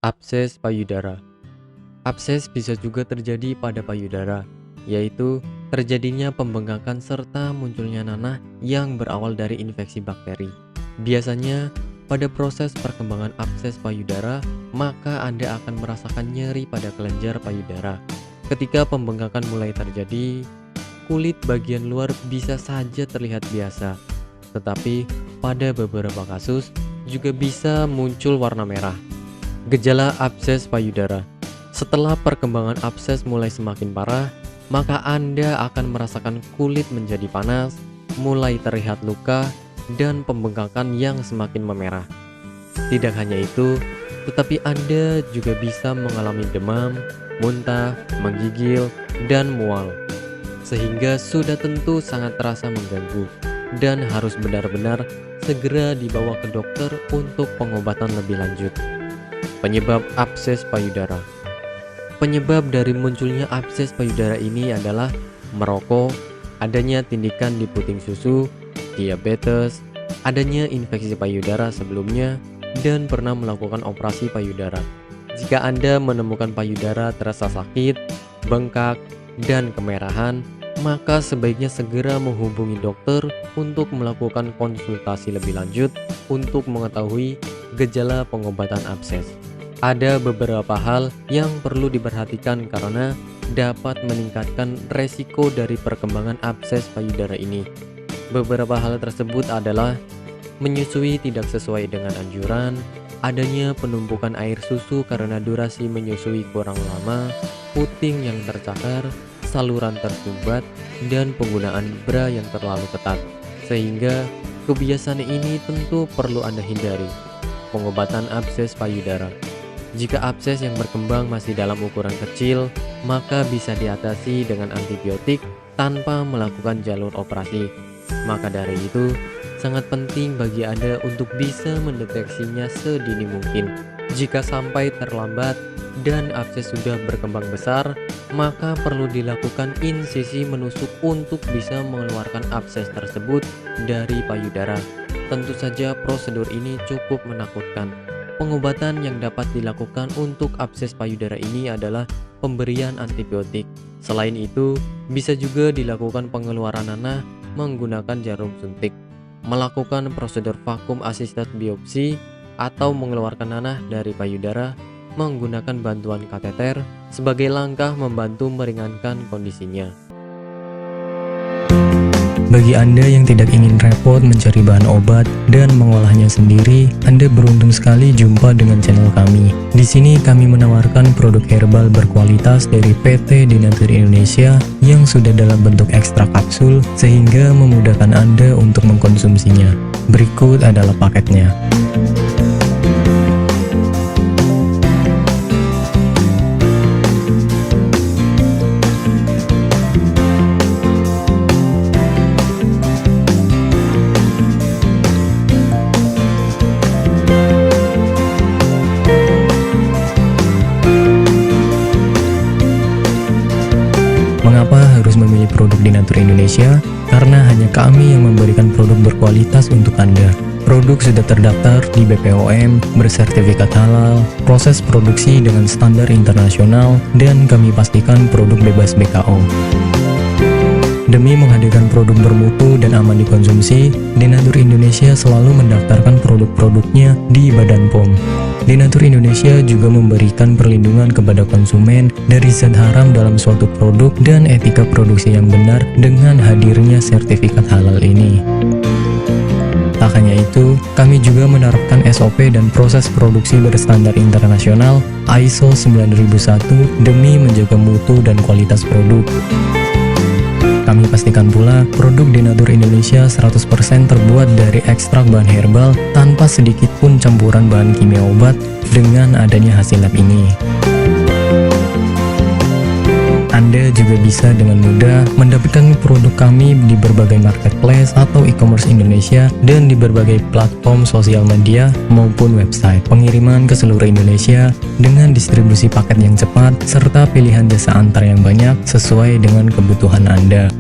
Abses payudara. Abses bisa juga terjadi pada payudara, yaitu terjadinya pembengkakan serta munculnya nanah yang berawal dari infeksi bakteri. Biasanya, pada proses perkembangan abses payudara, maka Anda akan merasakan nyeri pada kelenjar payudara. Ketika pembengkakan mulai terjadi, kulit bagian luar bisa saja terlihat biasa, tetapi pada beberapa kasus juga bisa muncul warna merah. Gejala abses payudara. Setelah perkembangan abses mulai semakin parah, maka Anda akan merasakan kulit menjadi panas, mulai terlihat luka, dan pembengkakan yang semakin memerah. Tidak hanya itu, tetapi Anda juga bisa mengalami demam, muntah, menggigil, dan mual, sehingga sudah tentu sangat terasa mengganggu dan harus benar-benar segera dibawa ke dokter untuk pengobatan lebih lanjut. Penyebab abses payudara. Penyebab dari munculnya abses payudara ini adalah merokok, adanya tindikan di puting susu, diabetes, adanya infeksi payudara sebelumnya, dan pernah melakukan operasi payudara. Jika Anda menemukan payudara terasa sakit, bengkak, dan kemerahan, maka sebaiknya segera menghubungi dokter untuk melakukan konsultasi lebih lanjut untuk mengetahui gejala pengobatan abses. Ada beberapa hal yang perlu diperhatikan karena dapat meningkatkan resiko dari perkembangan abses payudara ini. Beberapa hal tersebut adalah menyusui tidak sesuai dengan anjuran, adanya penumpukan air susu karena durasi menyusui kurang lama, puting yang tercakar, saluran tersumbat, dan penggunaan bra yang terlalu ketat, sehingga kebiasaan ini tentu perlu Anda hindari. Pengobatan abses payudara. Jika abses yang berkembang masih dalam ukuran kecil, maka bisa diatasi dengan antibiotik tanpa melakukan jalur operasi. Maka dari itu, sangat penting bagi Anda untuk bisa mendeteksinya sedini mungkin. Jika sampai terlambat dan abses sudah berkembang besar, maka perlu dilakukan insisi menusuk untuk bisa mengeluarkan abses tersebut dari payudara. Tentu saja prosedur ini cukup menakutkan. Pengobatan yang dapat dilakukan untuk abses payudara ini adalah pemberian antibiotik. Selain itu, bisa juga dilakukan pengeluaran nanah menggunakan jarum suntik, melakukan prosedur vakum assisted biopsi, atau mengeluarkan nanah dari payudara menggunakan bantuan kateter sebagai langkah membantu meringankan kondisinya. Bagi Anda yang tidak ingin repot mencari bahan obat dan mengolahnya sendiri, Anda beruntung sekali jumpa dengan channel kami. Di sini kami menawarkan produk herbal berkualitas dari PT Denatur Indonesia yang sudah dalam bentuk ekstrak kapsul sehingga memudahkan Anda untuk mengkonsumsinya. Berikut adalah paketnya. Mengapa harus memilih produk Denatur Indonesia? Karena hanya kami yang memberikan produk berkualitas untuk Anda. Produk sudah terdaftar di BPOM, bersertifikat halal, proses produksi dengan standar internasional, dan kami pastikan produk bebas BKO. Demi menghadirkan produk bermutu dan aman dikonsumsi, Denatur Indonesia selalu mendaftarkan produk-produknya di Badan POM. Denatur Indonesia juga memberikan perlindungan kepada konsumen dari zat haram dalam suatu produk dan etika produksi yang benar dengan hadirnya sertifikat halal ini. Tak hanya itu, kami juga menerapkan SOP dan proses produksi berstandar internasional ISO 9001 demi menjaga mutu dan kualitas produk. Kami pastikan pula produk Denatur Indonesia 100% terbuat dari ekstrak bahan herbal tanpa sedikit pun campuran bahan kimia obat dengan adanya hasil lab ini. Anda juga bisa dengan mudah mendapatkan produk kami di berbagai marketplace atau e-commerce Indonesia dan di berbagai platform sosial media maupun website. Pengiriman ke seluruh Indonesia dengan distribusi paket yang cepat serta pilihan jasa antar yang banyak sesuai dengan kebutuhan Anda.